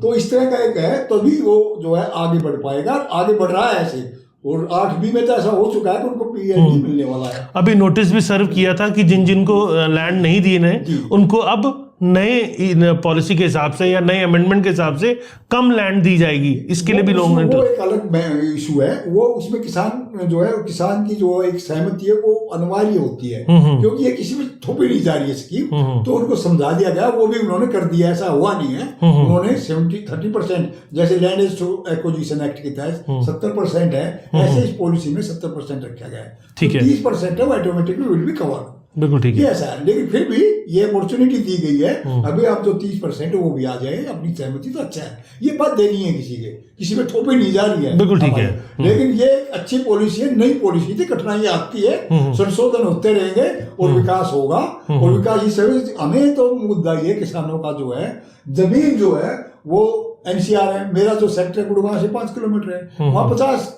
तो इस तरह का एक है, तभी वो जो है आगे बढ़ पाएगा। आगे बढ़ रहा है ऐसे, और 8B में तो ऐसा हो चुका है कि उनको पीएनडी मिलने वाला है। अभी नोटिस भी सर्व किया था कि जिनको लैंड नहीं दिए हैं उनको अब नए पॉलिसी के हिसाब से या नए अमेंडमेंट के हिसाब से कम लैंड दी जाएगी। इसके लिए भी लोग वो एक अलग इशू है, वो उसमें किसान जो है किसान की जो एक सहमति है वो अनिवार्य होती है, क्योंकि ये किसी में थोपी नहीं जा रही है स्कीम। तो उनको समझा दिया गया, वो भी उन्होंने कर दिया, ऐसा हुआ नहीं है। उन्होंने 30% जैसे लैंड एक्विजिशन एक्ट के तहत 70% है, ऐसे इस पॉलिसी में 70% रखा गया है। ठीक है। 30% है वो ऑटोमेटिकली विल बी कवर। बिल्कुल ठीक ये है। ऐसा है, लेकिन फिर भी ये अपॉर्चुनिटी दी गई है। अभी आप जो 30% है वो भी आ जाए अपनी सहमति तो अच्छा है। ये बात देनी है किसी में थोपी नहीं जा रही है। बिल्कुल ठीक है। लेकिन ये एक अच्छी पॉलिसी है, नई पॉलिसी थी, कठिनाई आती है, संशोधन होते रहेंगे और विकास होगा। और विकास इस हमें तो मुद्दा ये किसानों का जो है, जमीन जो है वो NCR है। मेरा जो सेक्टर गुड़गांव से 5 किलोमीटर है, वहाँ 50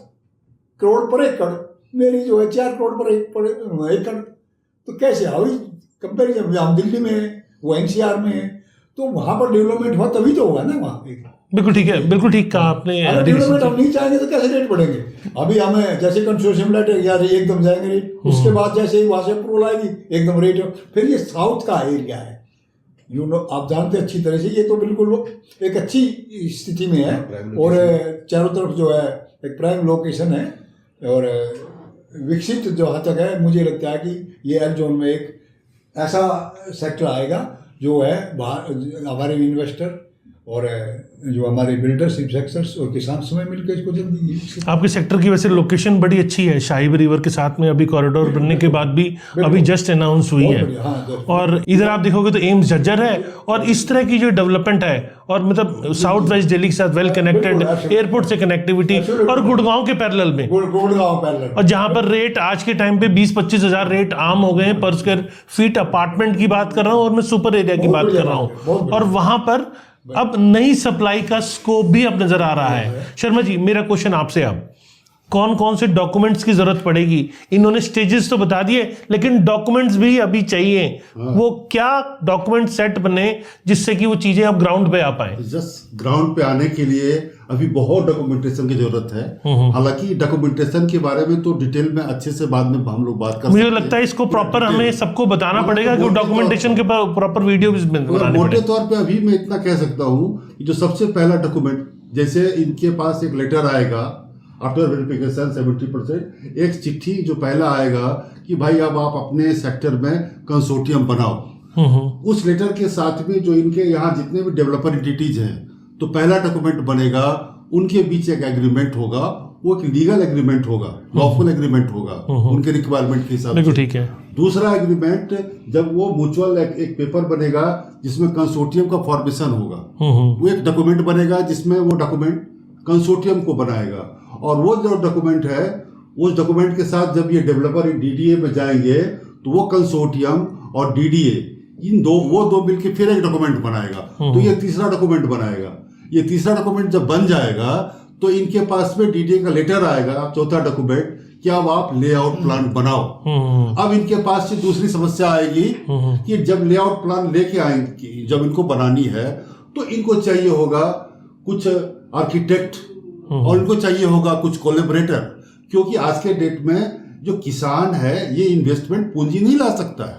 करोड़ पर एकड़, मेरी जो है 4 करोड़ पर एकड़। तो कैसे अभी कंपेरिजन, हम दिल्ली में है, वो NCR में है, तो वहां पर डेवलपमेंट हुआ तभी तो होगा ना वहाँ। बिल्कुल ठीक है, बिल्कुल ठीक कहा आपने। अगर डेवलपमेंट हम नहीं चाहेंगे तो कैसे रेट बढ़ेंगे? अभी हमें जैसे कंसोर्शियम लेटर यार एकदम जाएंगे रेट, उसके बाद जैसे ही वहां से अप्रूवल आएगी एकदम रेट। फिर ये साउथ का एरिया है, आप जानते अच्छी तरह से, ये तो बिल्कुल एक अच्छी स्थिति में है और चारों तरफ जो है एक प्राइम लोकेशन है और विकसित जहाँ तक है। मुझे लगता है कि ये एल जोन में एक ऐसा सेक्टर आएगा जो है हमारे इन्वेस्टर और जो हमारे बिल्डरशिप सेक्टर्स और किसान समय मिलकर इसको जल्दी। आपके सेक्टर की वैसे लोकेशन बड़ी अच्छी है, शाही रिवर के साथ में अभी कॉरिडोर बनने के बाद भी अभी जस्ट अनाउंस हुई है। और इधर आप देखोगे तो एम्स झज्जर है और इस तरह की जो डेवलपमेंट है और मतलब साउथ वेस्ट दिल्ली के साथ वेल कनेक्टेड, एयरपोर्ट से कनेक्टिविटी और गुड़गांव के पैरेलल में, और जहां पर रेट आज के टाइम पे 20-25 हजार रेट आम हो गए हैं पर स्क्वायर फीट। अपार्टमेंट की बात कर रहा हूं और मैं सुपर एरिया की बात कर रहा हूं, और वहां पर अब नई सप्लाई का स्कोप भी अब नजर आ रहा है। शर्मा जी, मेरा क्वेश्चन आपसे अब, कौन कौन से डॉक्यूमेंट्स की जरूरत पड़ेगी? इन्होंने स्टेजेस तो बता दिए, लेकिन डॉक्यूमेंट्स भी अभी चाहिए। वो क्या डॉक्यूमेंट सेट बने जिससे कि वो चीजें अब ग्राउंड पे आ पाए? जस्ट ग्राउंड पे आने के लिए अभी बहुत डॉक्यूमेंटेशन की जरूरत है। हालांकि डॉक्यूमेंटेशन के बारे में तो डिटेल में अच्छे से बाद में हम लोग बात कर सकते हैं। मुझे लगता है इसको प्रॉपर हमें सबको बताना पड़ेगा कि डॉक्यूमेंटेशन के प्रॉपर वीडियो भी बनाने मोटे तौर पे अभी मैं इतना कह सकता हूँ, जो सबसे पहला डॉक्यूमेंट, जैसे इनके पास एक लेटर आएगा आफ्टर वेरिफिकेशन 70%, एक चिट्ठी जो पहला आएगा कि भाई अब आप अपने सेक्टर में कंसोर्टियम बनाओ। उस लेटर के साथ में जो इनके यहाँ जितने भी डेवलपर एंटिटीज हैं, तो पहला डॉक्यूमेंट बनेगा, उनके बीच एक एग्रीमेंट होगा, वो एक लीगल एग्रीमेंट होगा, लॉफुल एग्रीमेंट होगा उनके रिक्वायरमेंट के हिसाब से। ठीक है। दूसरा एग्रीमेंट, जब वो म्यूचुअल एक पेपर बनेगा जिसमें कंसोर्टियम का फॉर्मेशन होगा, वो एक डॉक्यूमेंट बनेगा जिसमें वो डॉक्यूमेंट कंसोर्टियम को बनाएगा। और वो जो डॉक्यूमेंट है, उस डॉक्यूमेंट के साथ जब ये डेवलपर DDA में जाएंगे तो वो कंसोर्टियम और DDA वो दो मिलके फिर एक डॉक्यूमेंट बनाएगा, तो ये तीसरा डॉक्यूमेंट बनाएगा। ये तीसरा डॉक्यूमेंट जब बन जाएगा तो इनके पास में DDA का लेटर आएगा, चौथा डॉक्यूमेंट, कि अब आप लेआउट प्लान बनाओ। अब इनके पास से दूसरी समस्या आएगी कि जब लेआउट प्लान लेके आएंगे, जब इनको बनानी है तो इनको चाहिए होगा कुछ आर्किटेक्ट और इनको चाहिए होगा कुछ कोलैबोरेटर, क्योंकि आज के डेट में जो किसान है ये इन्वेस्टमेंट पूंजी नहीं ला सकता है।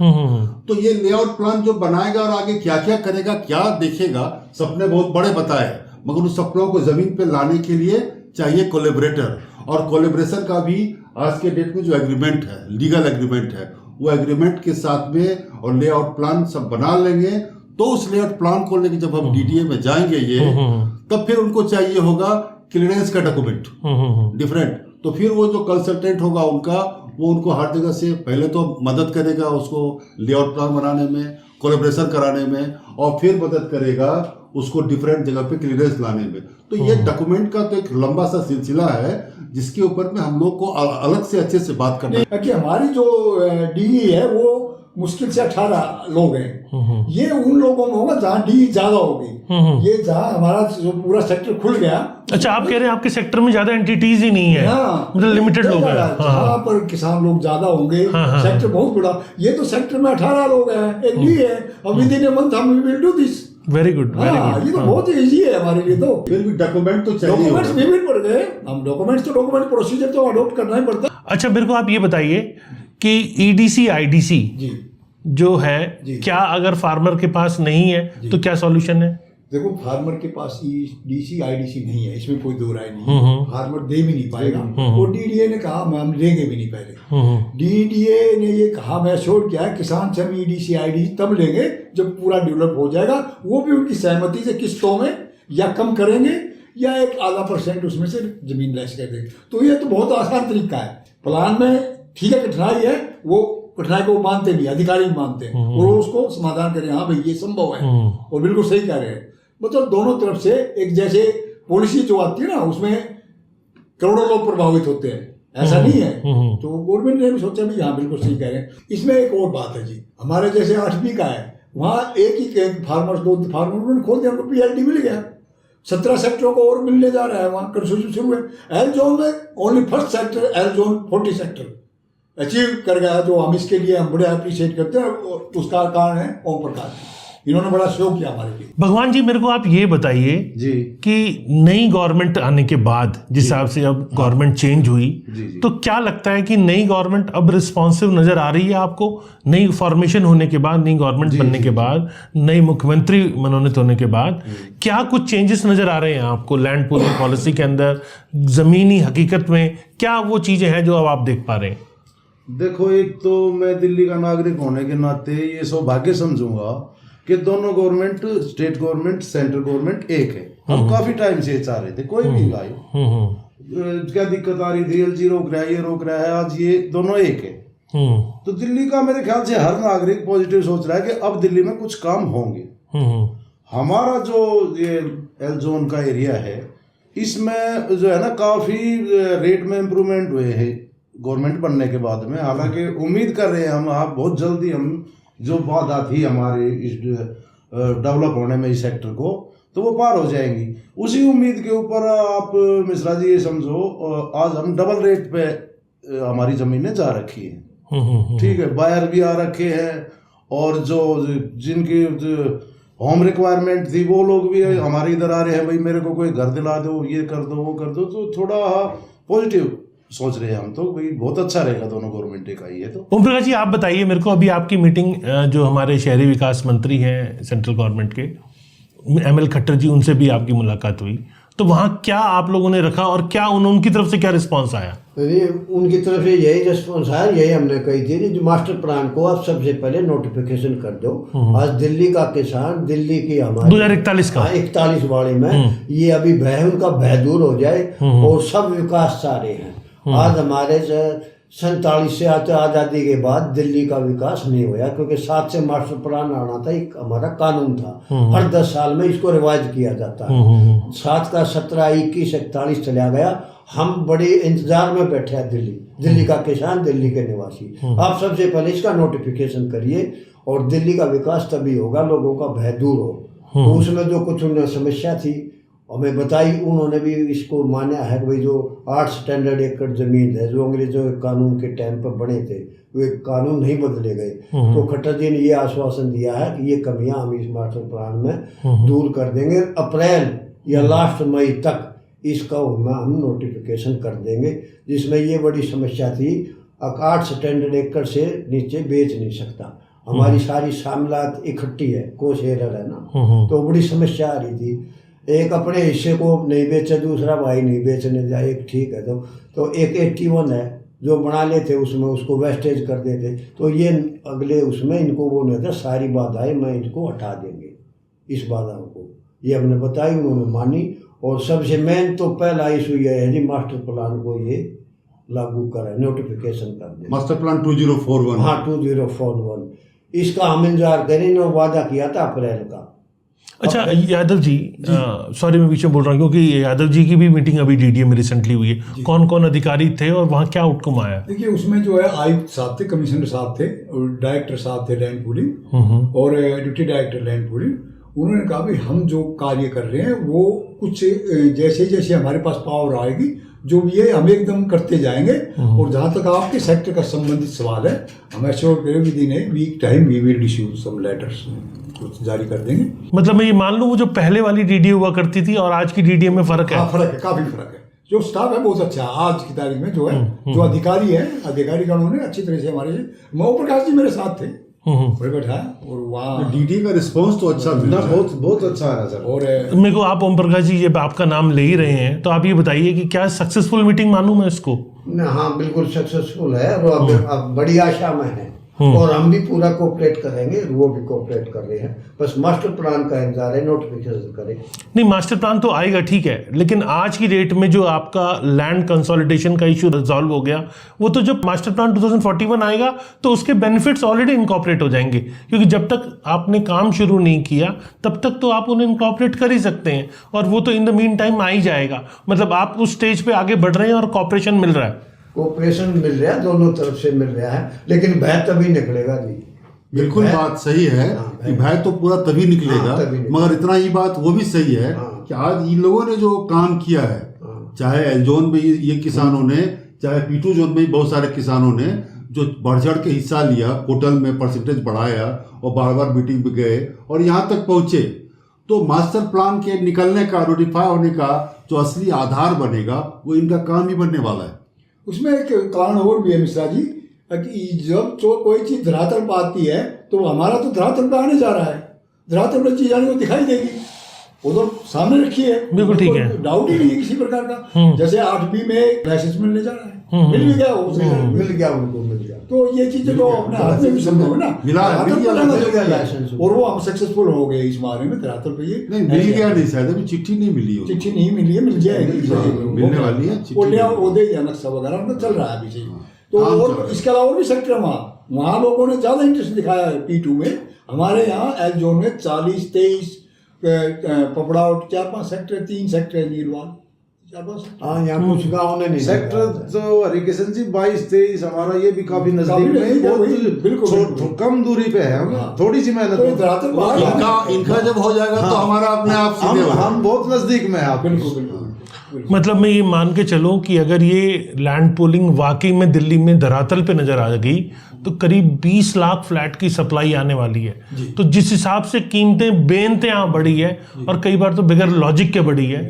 तो ये लेआउट प्लान जो बनाएगा और आगे क्या क्या करेगा, क्या देखेगा, सपने बहुत बड़े बताए, मगर उस सपनों को जमीन पे लाने के लिए चाहिए कोलैबोरेटर। और कोलैबोरेशन का भी आज के डेट में जो एग्रीमेंट है, लीगल एग्रीमेंट है, वो एग्रीमेंट के साथ में और लेआउट प्लान सब बना लेंगे। तो उस लेआउट प्लान को लेकर जब हम DDA में जाएंगे ये, तब फिर उनको चाहिए होगा क्लियरेंस का डॉक्यूमेंट डिफरेंट। तो फिर वो जो कंसल्टेंट होगा उनका, वो उनको हर जगह से पहले तो मदद करेगा उसको लेआउट प्लान बनाने में, कोलैबोरेशन कराने में, और फिर मदद करेगा उसको डिफरेंट जगह पे क्लियरेंस लाने में। तो ये डॉक्यूमेंट का तो एक लंबा सा सिलसिला है जिसके ऊपर में हम लोग को अलग से अच्छे से बात करना है। कि हमारी जो DE है वो मुश्किल से 18 लोग हैं। ये उन लोगों में होगा जहाँ DE ज्यादा होगी। ये जहाँ हमारा जो पूरा सेक्टर खुल गया। अच्छा, आप कह रहे हैं आपके सेक्टर में ज्यादा एंटिटीज ही नहीं है, मतलब लिमिटेड लोग हैं। जहाँ पर किसान लोग ज्यादा होंगे, सेक्टर बहुत बड़ा। ये तो सेक्टर में 18 लोग हैं, एक DE है। अब विद इन ए मंथ हम will do this. Very good, very good. ये तो बहुत इजी है हमारे लिए। तो फिर भी डॉक्यूमेंट तो चाहिए, डॉक्यूमेंट्स विभिन्न पड़ गए। हम डॉक्यूमेंट प्रोसीजर तो अडॉप्ट करना ही पड़ता। अच्छा, मेरे को आप ये बताइए कि EDC IDC जी जो है, क्या अगर फार्मर के पास नहीं है तो क्या सॉल्यूशन है? देखो फार्मर के पास डीसी आईडीसी नहीं है, इसमें कोई दो राय नहीं है। फार्मर दे भी नहीं पाएगा, और डीडीए ने कहा हम देंगे भी नहीं। पहले डीडीए ने ये कहा, मैं छोड़ किया है किसान से हम ईडीसी आईडीसी तब लेंगे जब पूरा डेवलप हो जाएगा, वो भी उनकी सहमति से किस्तों में या कम करेंगे या एक आधा % उसमें से जमीन लेस कर देंगे। तो ये तो बहुत आसान तरीका है। प्लान में ठीक है कठिनाई है, वो कठिनाई को मानते भी, अधिकारी भी मानते हैं और उसको समाधान करें, हाँ भाई ये संभव है और बिल्कुल सही कह रहे हैं। मतलब दोनों तरफ से एक जैसे पॉलिसी जो आती है ना, उसमें करोड़ों लोग प्रभावित होते हैं, ऐसा नहीं है। तो गवर्नमेंट ने भी सोचा भी हाँ बिल्कुल सही कह रहे हैं। इसमें एक और बात है जी, हमारे जैसे 8वीं का है, वहाँ एक ही फार्मर्स 2 फार्मर उन्होंने खोल दिया, उनको PLD मिल गया। 17 सेक्टरों को और मिलने जा रहा है, वहाँ कंस्ट्रक्शन शुरू है। एल जोन में only first sector, L zone 40 sector achieve कर गया, जो हम इसके लिए हम बड़े अप्रिशिएट करते हैं। और उसका कारण है ओम प्रकाश, इन्होंने बड़ा शो किया हमारे लिए। भगवान जी, मेरे को आप ये बताइए जी कि नई गवर्नमेंट आने के बाद जिस हिसाब से अब गवर्नमेंट चेंज हुई, तो क्या लगता है कि नई गवर्नमेंट अब रिस्पॉन्सिव नजर आ रही है आपको? नई फॉर्मेशन होने के बाद, नई गवर्नमेंट बनने के बाद, नई मुख्यमंत्री मनोनीत होने के बाद क्या कुछ चेंजेस नजर आ रहे हैं आपको लैंड पूलिंग पॉलिसी के अंदर, जमीनी हकीकत में क्या वो चीजें हैं जो अब आप देख पा रहे हैं? देखो, एक तो मैं दिल्ली का नागरिक होने के नाते ये सौभाग्य समझूंगा कि दोनों government, state government, central government एक है। हम काफी टाइम से चाह रहे थे, कोई भी भाई क्या दिक्कत आ रही थी, LG रोक रहा है, ये रोक रहा है, आज ये दोनों एक है। तो दिल्ली का मेरे ख्याल से हर नागरिक पॉजिटिव सोच रहा है कि अब दिल्ली में कुछ काम होंगे। हमारा जो ये एल जोन का एरिया है, इसमें जो है ना काफी रेट में इम्प्रूवमेंट हुए हैं गवर्नमेंट बनने के बाद में। हालांकि उम्मीद कर रहे हैं हम, आप बहुत जल्दी हम जो बाधा थी हमारे इस डेवलप होने में इस सेक्टर को, तो वो पार हो जाएंगी। उसी उम्मीद के ऊपर आप मिश्रा जी ये समझो, आज हम डबल रेट पे हमारी जमीनें जा रखी हैं। ठीक है, बायर भी आ रखे हैं, और जो जिनकी होम रिक्वायरमेंट थी वो लोग भी हमारे इधर आ रहे हैं, भाई मेरे को कोई घर दिला दो, ये कर दो, वो कर दो। तो थोड़ा पॉजिटिव सोच रहे हैं हम, तो भाई बहुत अच्छा रहेगा दोनों गवर्नमेंट का ये। तो ओम प्रकाश जी, आप बताइए मेरे को, अभी आपकी मीटिंग जो हमारे शहरी विकास मंत्री हैं सेंट्रल गवर्नमेंट के ML खट्टर जी, उनसे भी आपकी मुलाकात हुई, तो वहाँ क्या आप लोगों ने रखा और क्या उनकी तरफ से क्या रिस्पॉन्स आया? उनकी तरफ से यही रिस्पॉन्स आया, यही हमने कही थी जो मास्टर प्लान को आप सबसे पहले नोटिफिकेशन कर दो। आज दिल्ली का किसान, दिल्ली की हमारी 2041 का 41 वाले में ये अभी भय, उनका भय दूर हो जाए और सब विकास चाह रहे हैं। आज हमारे 47 से आज़ादी के बाद दिल्ली का विकास नहीं हुआ, क्योंकि 7 से मास्टर प्लान आना था, एक हमारा कानून था, हर 10 साल में इसको रिवाइज किया जाता है। 7 का 17, 21, 41 चला गया। हम बड़े इंतजार में बैठे हैं, दिल्ली का किसान, दिल्ली के निवासी। आप सबसे पहले इसका नोटिफिकेशन करिए और दिल्ली का विकास तभी होगा, लोगों का भय दूर हो। तो उसमें जो कुछ उन्हें समस्या थी हमें बताई, उन्होंने भी इसको माना है कि भाई जो 8 स्टैंडर्ड एकड़ जमीन है, जो अंग्रेजों के कानून के टाइम पर बने थे, वे कानून नहीं बदले गए। तो खट्टर जी ने ये आश्वासन दिया है कि ये कमियां हम इस मास्टर प्लान में दूर कर देंगे। अप्रैल या लास्ट मई तक इसका हम नोटिफिकेशन कर देंगे, जिसमें ये बड़ी समस्या थी, 8 स्टैंडर्ड एकड़ से नीचे बेच नहीं सकता। हमारी सारी शामिलात इकट्ठी है, कोश एरर है ना, तो बड़ी समस्या आ रही थी। एक अपने हिस्से को नहीं बेचे, दूसरा भाई नहीं बेचने जाए, एक ठीक है। तो एक 81 है जो बना लेते उसमें, उसको वेस्टेज कर देते। तो ये अगले उसमें इनको वो नहीं था, सारी बाधाएं मैं इनको हटा देंगे, इस बाधाओं को ये हमने बताई, उन्होंने मानी। और सबसे मेन तो पहला इशू ये है जी, मास्टर प्लान को ये लागू करें, नोटिफिकेशन कर दें। मास्टर प्लान 2041, हाँ 2041, इसका हम इंतजार करें। इन्होंने वादा किया था अप्रैल का। अच्छा यादव जी, सॉरी मैं पीछे बोल रहा हूँ, क्योंकि यादव जी की भी मीटिंग अभी DDA में रिसेंटली हुई है। कौन कौन अधिकारी थे और वहाँ क्या आउटकम आया? देखिए, उसमें जो है आयुक्त साहब थे, कमिश्नर साहब थे, और डायरेक्टर साहब थे लैंड पूलिंग, और डिप्टी डायरेक्टर लैंड पूलिंग। उन्होंने कहा भी हम जो कार्य कर रहे हैं वो कुछ जैसे जैसे हमारे पास पावर आएगी, जो भी है हम एकदम करते जाएंगे। और जहाँ तक आपके सेक्टर का संबंधित सवाल है, हम एश्योर करें within a week time we will issue some letters, कुछ जारी कर देंगे। मतलब मैं ये मान लूँ, वो जो पहले वाली DDA हुआ करती थी और आज की DDA में फर्क है? हाँ, फर्क है, काफी फर्क है। जो स्टाफ है बहुत अच्छा है आज की तारीख में, जो है जो अधिकारी है, अधिकारी का उन्होंने अच्छी तरह से हमारे ओम प्रकाश जी मेरे साथ थे, वही बैठा है और वहाँ डीडी का रिस्पांस तो अच्छा मिल ना रहा है। बहुत बहुत अच्छा है सर। और मेरे को आप ओम प्रकाश जी जब आपका नाम ले ही रहे हैं तो आप ये बताइए कि क्या सक्सेसफुल मीटिंग मानूं मैं इसको? हाँ बिल्कुल सक्सेसफुल है और अब बड़ी आशा में है और हम भी पूरा कोऑपरेट करेंगे, वो भी कोऑपरेट कर रहे हैं। बस मास्टर प्लान का इंतजार है, नोटिफिकेशन करें। नहीं, मास्टर प्लान तो आएगा ठीक है, लेकिन आज की डेट में जो आपका लैंड कंसोलिडेशन का इशू रिजॉल्व हो गया, वो तो जब मास्टर प्लान 2041 आएगा तो उसके बेनिफिट्स ऑलरेडी इनकॉर्पोरेट हो जाएंगे, क्योंकि जब तक आपने काम शुरू नहीं किया तब तक तो आप उन्हें इनकॉर्पोरेट कर ही सकते हैं, और वो तो इन द मीन टाइम आ ही जाएगा। मतलब आप उस स्टेज पे आगे बढ़ रहे हैं और कॉर्पोरेशन मिल रहा है। कोऑपरेशन मिल रहा है, दोनों तरफ से मिल रहा है, लेकिन भय तभी निकलेगा जी। बिल्कुल बात सही है कि भय तो पूरा तभी निकलेगा, मगर इतना ही बात वो भी सही है कि आज इन लोगों ने जो काम किया है, चाहे एल जोन में ये किसानों ने, चाहे P2 जोन में भी बहुत सारे किसानों ने जो बढ़ चढ़ के हिस्सा लिया, पोर्टल में परसेंटेज बढ़ाया और बार बार मीटिंग पे गए और यहाँ तक पहुंचे, तो मास्टर प्लान के निकलने का, नोटिफाई होने का जो असली आधार बनेगा वो इनका काम ही बनने वाला है। उसमें एक कारण और भी है मिश्रा जी, कि जब तो कोई चीज धरातल पर आती है तो हमारा तो धरातल पे आने जा रहा है, धरातल पर चीज आने को दिखाई देगी, वो तो सामने रखी है, बिल्कुल ठीक है, डाउट ही नहीं है किसी प्रकार का। जैसे 8B में लाइसेंस मिलने जा रहा है, मिल भी गया, मिल गया, उनको मिल गया। तो ये चीजें तो अपने हाथ में भी संभव है ना, धरातल पर आना जरूरी है। और वो हम सक्सेसफुल हो गए इस बारे में, धरातल पे ये नहीं मिल गया, नहीं शायद अभी चिट्ठी नहीं मिली हो, चिट्ठी नहीं मिली है, मिल जाएगी, मिलने वाली है चिट्ठी, नक्शा वगैरह उनका चल रहा है अभी से। तो और इसके अलावा और भी सेक्टर वहाँ लोगों ने ज्यादा इंटरेस्ट दिखाया है P2 में। हमारे यहाँ एल जोन में 40, 23 पपड़ाउट 4-5 सेक्टर, 3 सेक्टर है नीलवाल, 4-5। हाँ, यहाँ कुछ गाँव ने नहीं सेक्टर तो हरिकिशन जी 22-23 हमारा ये भी काफी नजदीक में, बहुत कम दूरी पे है, थोड़ी सी मेहनत। इनका जब हो जाएगा तो हमारा अपने आप सीधे हम बहुत नजदीक में है आप। बिल्कुल। मतलब मैं ये मान के चलूं कि अगर ये लैंड पूलिंग वाकई में दिल्ली में धरातल पे नजर आ गई तो करीब 20 लाख फ्लैट की सप्लाई आने वाली है। तो जिस हिसाब से कीमतें बेइंतहा बढ़ी है और कई बार तो बगैर लॉजिक के बढ़ी है,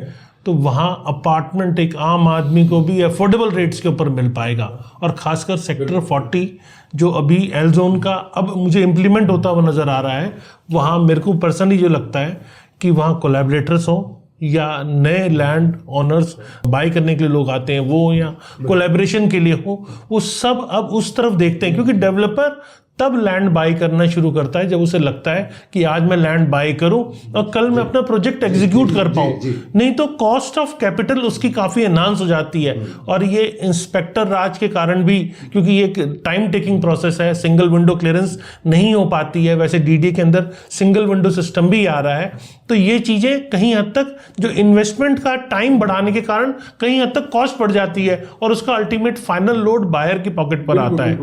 तो वहाँ अपार्टमेंट एक आम आदमी को भी अफोर्डेबल रेट्स के ऊपर मिल पाएगा। और खासकर सेक्टर 40 जो अभी एल जोन का अब मुझे इम्प्लीमेंट होता हुआ नज़र आ रहा है, वहाँ मेरे को पर्सनली जो लगता है कि वहाँ कोलैबोरेटर्स हों या नए लैंड ऑनर्स बाई करने के लिए लोग आते हैं वो, या कोलैबोरेशन के लिए हो, वो सब अब उस तरफ देखते हैं, क्योंकि डेवलपर तब लैंड बाई करना शुरू करता है जब उसे लगता है कि आज मैं लैंड बाई करूं और कल मैं अपना प्रोजेक्ट एग्जीक्यूट कर पाऊं। नहीं तो कॉस्ट ऑफ कैपिटल उसकी काफ़ी एनहांस हो जाती है। और ये इंस्पेक्टर राज के कारण भी, क्योंकि ये टाइम टेकिंग प्रोसेस है, सिंगल विंडो क्लियरेंस नहीं हो पाती है, वैसे डीडी के अंदर सिंगल विंडो सिस्टम भी आ रहा है, तो ये चीज़ें कहीं हद तक जो इन्वेस्टमेंट का टाइम बढ़ाने के कारण कहीं हद तक कॉस्ट बढ़ जाती है और उसका अल्टीमेट फाइनल लोड बायर की पॉकेट पर आता है।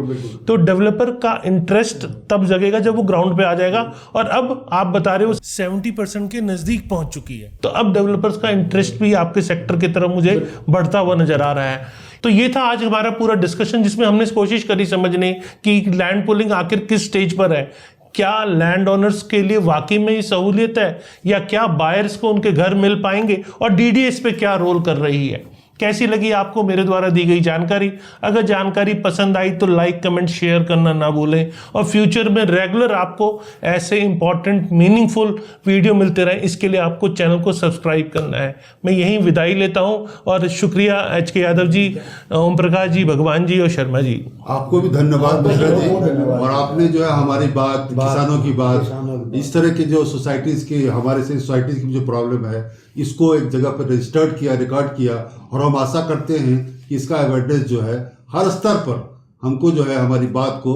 तो डेवलपर का इंटरेस्ट तब जगेगा जब वो ग्राउंड पे आ जाएगा, और अब आप बता रहे हो 70% के नजदीक पहुंच चुकी है, तो अब डेवलपर्स का इंटरेस्ट भी आपके सेक्टर की तरफ मुझे बढ़ता हुआ नजर आ रहा है। तो ये था आज हमारा पूरा डिस्कशन, जिसमें हमने कोशिश करी समझने की लैंड पूलिंग आखिर किस स्टेज पर है, क्या लैंड ओनर्स के लिए वाकई में ये सहूलियत है, या क्या बायर्स को उनके घर मिल पाएंगे, और डीडी इस पे क्या रोल कर रही है। कैसी लगी आपको मेरे द्वारा दी गई जानकारी? अगर जानकारी पसंद आई तो लाइक, कमेंट, शेयर करना ना भूलें, और फ्यूचर में रेगुलर आपको ऐसे इंपॉर्टेंट मीनिंगफुल वीडियो मिलते रहें, इसके लिए आपको चैनल को सब्सक्राइब करना है। मैं यहीं विदाई लेता हूं, और शुक्रिया HK यादव जी, ओम प्रकाश जी, भगवान जी और शर्मा जी। आपको भी धन्यवाद मिश्रा जी, और आपने जो है हमारी बात, किसानों की बात, इस तरह के जो सोसाइटीज़ की, हमारे से सोसाइटीज़ की जो प्रॉब्लम है, इसको एक जगह पर रजिस्टर्ड किया, रिकॉर्ड किया, और हम आशा करते हैं कि इसका अवेयरनेस जो है हर स्तर पर हमको जो है हमारी बात को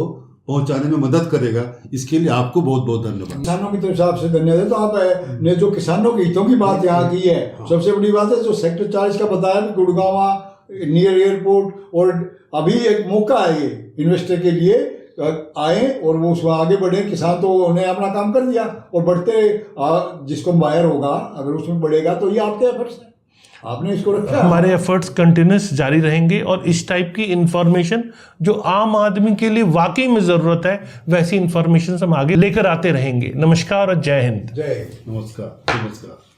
पहुंचाने में मदद करेगा। इसके लिए आपको बहुत बहुत धन्यवाद। किसानों की तरफ से आपसे धन्यवाद। तो आपने जो किसानों के हितों की बात यहाँ की है, सबसे बड़ी बात है जो सेक्टर 40 का बताया, गुड़गांव नियर एयरपोर्ट, और अभी एक मौका है ये इन्वेस्टर के लिए, आए और वो उसमें आगे बढ़े। किसान तो उन्हें अपना काम कर दिया, और बढ़ते जिसको बायर होगा अगर उसमें बढ़ेगा तो ये आपके एफर्ट्स हैं, आपने इसको रखा। हमारे एफर्ट्स कंटिन्यूस जारी रहेंगे, और इस टाइप की इंफॉर्मेशन जो आम आदमी के लिए वाकई में ज़रूरत है, वैसी इंफॉर्मेशन हम आगे लेकर आते रहेंगे। नमस्कार और जय हिंद। जय हिंद। नमस्कार।